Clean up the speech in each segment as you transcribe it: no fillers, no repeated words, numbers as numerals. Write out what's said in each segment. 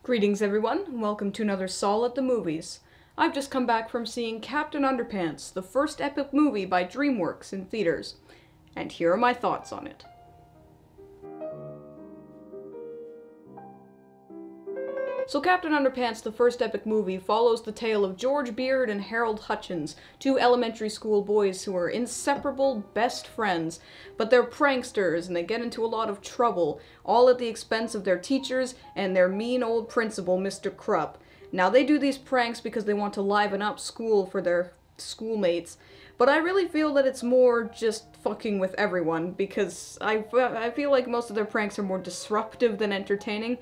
Greetings everyone, and welcome to another Sol at the Movies. I've just come back from seeing Captain Underpants, the first epic movie by Dreamworks in theaters, and here are my thoughts on it. So Captain Underpants, the first epic movie, follows the tale of George Beard and Harold Hutchins, two elementary school boys who are inseparable best friends, but they're pranksters and they get into a lot of trouble, all at the expense of their teachers and their mean old principal, Mr. Krupp. Now they do these pranks because they want to liven up school for their schoolmates, but I really feel that it's more just fucking with everyone, because I feel like most of their pranks are more disruptive than entertaining.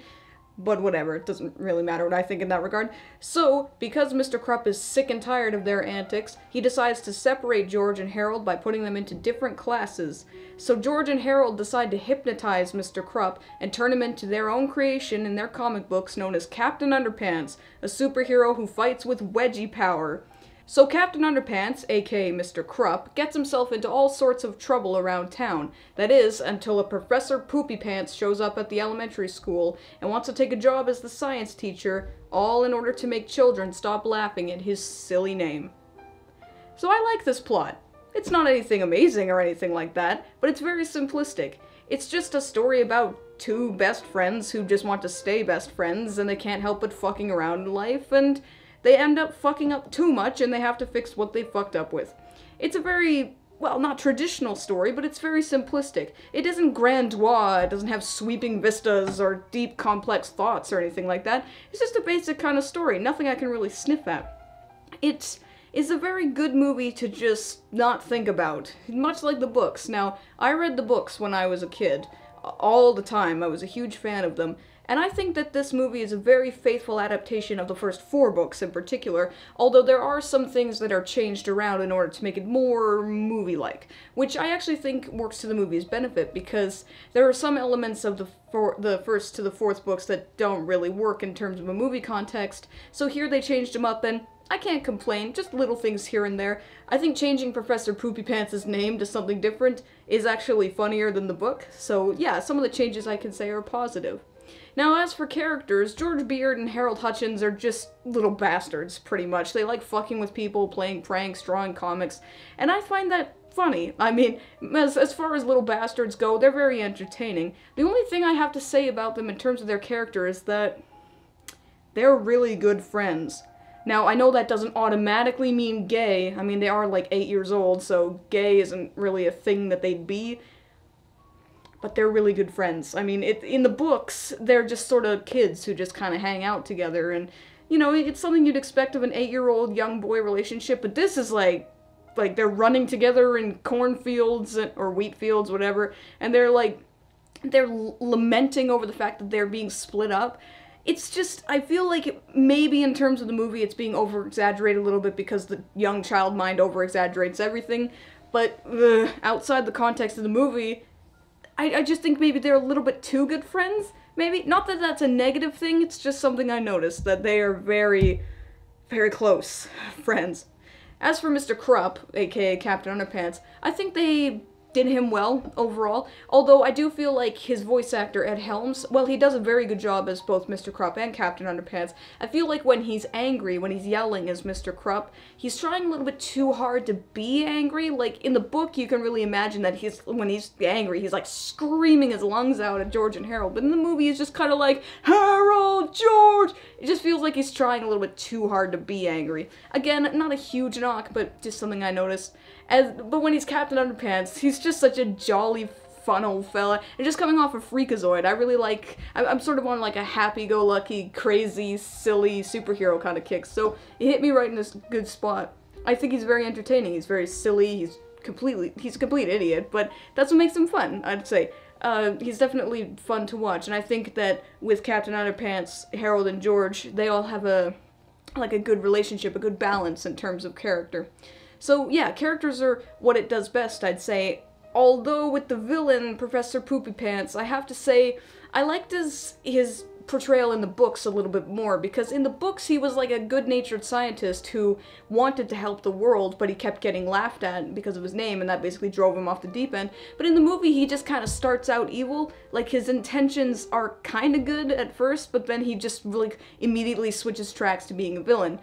But whatever, it doesn't really matter what I think in that regard. So, because Mr. Krupp is sick and tired of their antics, he decides to separate George and Harold by putting them into different classes. So George and Harold decide to hypnotize Mr. Krupp and turn him into their own creation in their comic books known as Captain Underpants, a superhero who fights with wedgie power. So Captain Underpants, aka Mr. Krupp, gets himself into all sorts of trouble around town. That is, until a Professor Poopy Pants shows up at the elementary school and wants to take a job as the science teacher, all in order to make children stop laughing at his silly name. So I like this plot. It's not anything amazing or anything like that, but it's very simplistic. It's just a story about two best friends who just want to stay best friends and they can't help but fucking around in life, and they end up fucking up too much and they have to fix what they fucked up with. It's a very, well, not traditional story, but it's very simplistic. It isn't grandiose, it doesn't have sweeping vistas or deep complex thoughts or anything like that. It's just a basic kind of story, nothing I can really sniff at. It is a very good movie to just not think about, much like the books. Now, I read the books when I was a kid, all the time. I was a huge fan of them. And I think that this movie is a very faithful adaptation of the first four books in particular, although there are some things that are changed around in order to make it more movie-like, which I actually think works to the movie's benefit, because there are some elements of the first to the fourth books that don't really work in terms of a movie context, so here they changed them up, and I can't complain, just little things here and there. I think changing Professor Poopy Pants' name to something different is actually funnier than the book, so yeah, some of the changes I can say are positive. Now, as for characters, George Beard and Harold Hutchins are just little bastards, pretty much. They like fucking with people, playing pranks, drawing comics, and I find that funny. I mean, as far as little bastards go, they're very entertaining. The only thing I have to say about them in terms of their character is that they're really good friends. Now, I know that doesn't automatically mean gay. I mean, they are like 8 years old, so gay isn't really a thing that they'd be. But they're really good friends. I mean, in the books, they're just sort of kids who just kind of hang out together, and, you know, it's something you'd expect of an 8-year-old young boy relationship, but this is like they're running together in cornfields, or wheat fields, whatever, and they're lamenting over the fact that they're being split up. It's just, I feel like maybe in terms of the movie it's being over-exaggerated a little bit because the young child mind over-exaggerates everything, but outside the context of the movie, I just think maybe they're a little bit too good friends, maybe. Not that that's a negative thing, it's just something I noticed, that they are very, very close friends. As for Mr. Krupp, aka Captain Underpants, I think they did him well, overall, although I do feel like his voice actor, Ed Helms, well, he does a very good job as both Mr. Krupp and Captain Underpants. I feel like when he's angry, when he's yelling as Mr. Krupp, he's trying a little bit too hard to be angry. Like, in the book, you can really imagine that when he's angry, he's like screaming his lungs out at George and Harold, but in the movie, he's just kind of like, Harold, George! It just feels like he's trying a little bit too hard to be angry. Again, not a huge knock, but just something I noticed. But when he's Captain Underpants, he's just such a jolly, fun old fella, and just coming off a Freakazoid, I really like, I'm sort of on like a happy-go-lucky, crazy, silly superhero kind of kick, so it hit me right in this good spot. I think he's very entertaining, he's very silly, he's a complete idiot, but that's what makes him fun, I'd say. He's definitely fun to watch, and I think that with Captain Underpants, Harold and George, they all have a good relationship, a good balance in terms of character. So yeah, characters are what it does best, I'd say, although with the villain, Professor Poopy Pants, I have to say, I liked his portrayal in the books a little bit more, because in the books he was like a good-natured scientist who wanted to help the world, but he kept getting laughed at because of his name, and that basically drove him off the deep end. But in the movie, he just kind of starts out evil. Like, his intentions are kind of good at first, but then he just really immediately switches tracks to being a villain.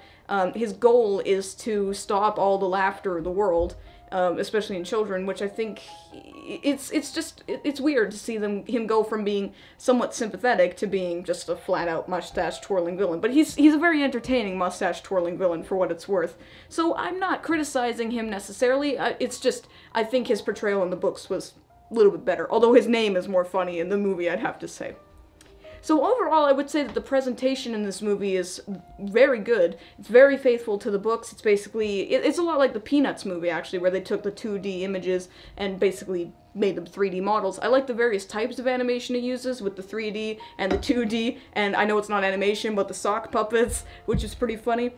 His goal is to stop all the laughter of the world, especially in children, which I think it's weird to see him go from being somewhat sympathetic to being just a flat-out mustache-twirling villain. But he's a very entertaining mustache-twirling villain, for what it's worth. So I'm not criticizing him necessarily, it's just, I think his portrayal in the books was a little bit better, although his name is more funny in the movie, I'd have to say. So overall, I would say that the presentation in this movie is very good. It's very faithful to the books. It's basically, it's a lot like the Peanuts movie, actually, where they took the 2D images and basically made them 3D models. I like the various types of animation it uses, with the 3D and the 2D, and I know it's not animation, but the sock puppets, which is pretty funny.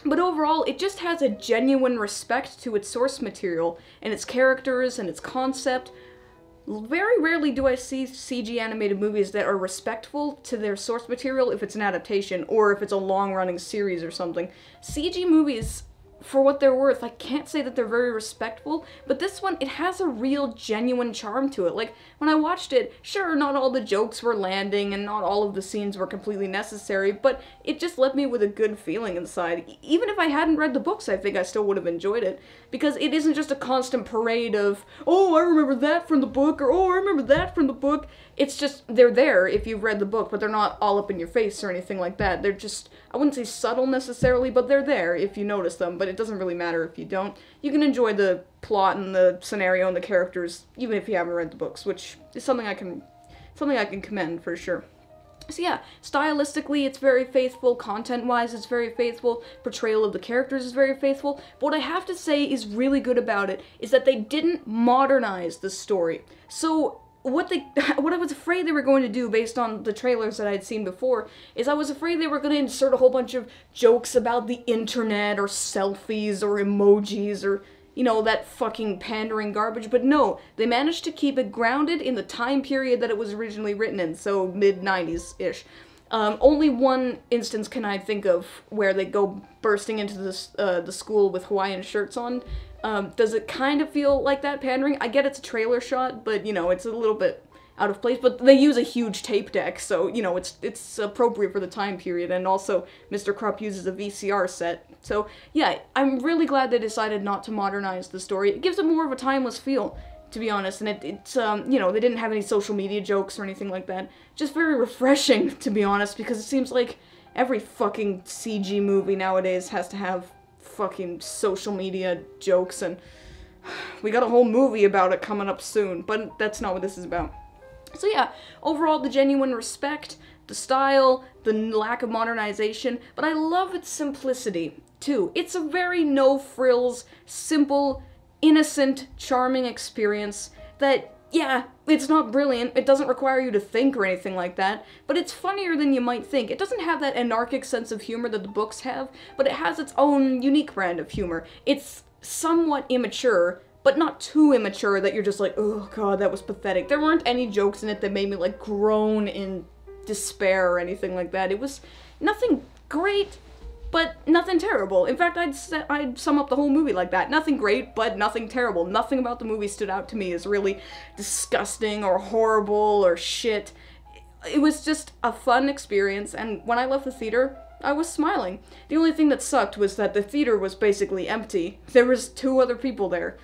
But overall, it just has a genuine respect to its source material, and its characters, and its concept. Very rarely do I see CG animated movies that are respectful to their source material if it's an adaptation, or if it's a long-running series or something. CG movies, for what they're worth, I can't say that they're very respectful, but this one, it has a real, genuine charm to it. Like, when I watched it, sure, not all the jokes were landing, and not all of the scenes were completely necessary, but it just left me with a good feeling inside. Even if I hadn't read the books, I think I still would have enjoyed it, because it isn't just a constant parade of, oh, I remember that from the book, or oh, I remember that from the book. It's just, they're there if you've read the book, but they're not all up in your face or anything like that. They're just, I wouldn't say subtle necessarily, but they're there if you notice them, but it doesn't really matter if you don't. You can enjoy the plot and the scenario and the characters, even if you haven't read the books, which is something I can commend for sure. So yeah, stylistically it's very faithful, content-wise it's very faithful, portrayal of the characters is very faithful, but what I have to say is really good about it is that they didn't modernize the story. So what I was afraid they were going to do, based on the trailers that I'd seen before, is I was afraid they were going to insert a whole bunch of jokes about the internet, or selfies, or emojis, or, you know, that fucking pandering garbage, but no, they managed to keep it grounded in the time period that it was originally written in, so mid-90s-ish. Only one instance can I think of where they go bursting into the school with Hawaiian shirts on. Does it kind of feel like that pandering? I get it's a trailer shot, but, you know, it's a little bit out of place, but they use a huge tape deck, so, you know, it's appropriate for the time period, and also Mr. Krupp uses a VCR set. So, yeah, I'm really glad they decided not to modernize the story. It gives it more of a timeless feel, to be honest, and it's you know, they didn't have any social media jokes or anything like that. Just very refreshing, to be honest, because it seems like every fucking CG movie nowadays has to have fucking social media jokes, and we got a whole movie about it coming up soon, but that's not what this is about. So yeah, overall the genuine respect, the style, the lack of modernization, but I love its simplicity, too. It's a very no-frills, simple, innocent, charming experience that, yeah, it's not brilliant, it doesn't require you to think or anything like that, but it's funnier than you might think. It doesn't have that anarchic sense of humor that the books have, but it has its own unique brand of humor. It's somewhat immature, but not too immature that you're just like, oh god, that was pathetic. There weren't any jokes in it that made me, like, groan in despair or anything like that. It was nothing great, but nothing terrible. In fact, I'd sum up the whole movie like that. Nothing great, but nothing terrible. Nothing about the movie stood out to me as really disgusting or horrible or shit. It was just a fun experience, and when I left the theater, I was smiling. The only thing that sucked was that the theater was basically empty. There was 2 other people there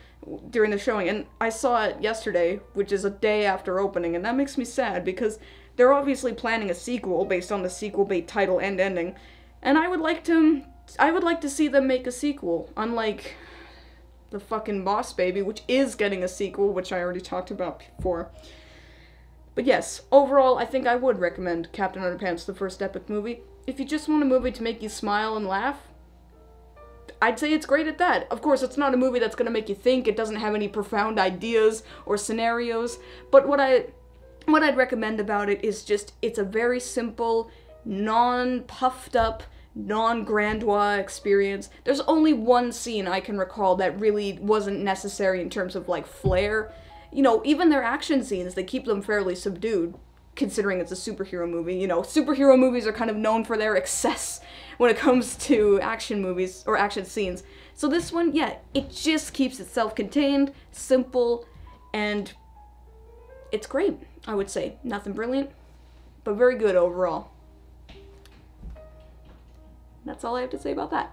during the showing, and I saw it yesterday, which is a day after opening, and that makes me sad because they're obviously planning a sequel based on the sequel bait title and ending, and I would like to see them make a sequel, unlike the fucking Boss Baby, which is getting a sequel, which I already talked about before. But yes, overall, I think I would recommend Captain Underpants, the first epic movie. If you just want a movie to make you smile and laugh, I'd say it's great at that. Of course, it's not a movie that's gonna make you think, it doesn't have any profound ideas or scenarios, but what I'd recommend about it is just, it's a very simple, non-puffed up, non-grandiose experience. There's only one scene I can recall that really wasn't necessary in terms of, like, flair. You know, even their action scenes, they keep them fairly subdued, considering it's a superhero movie. You know, superhero movies are kind of known for their excess when it comes to action movies or action scenes. So this one, yeah, it just keeps it self-contained, simple, and it's great, I would say. Nothing brilliant, but very good overall. That's all I have to say about that.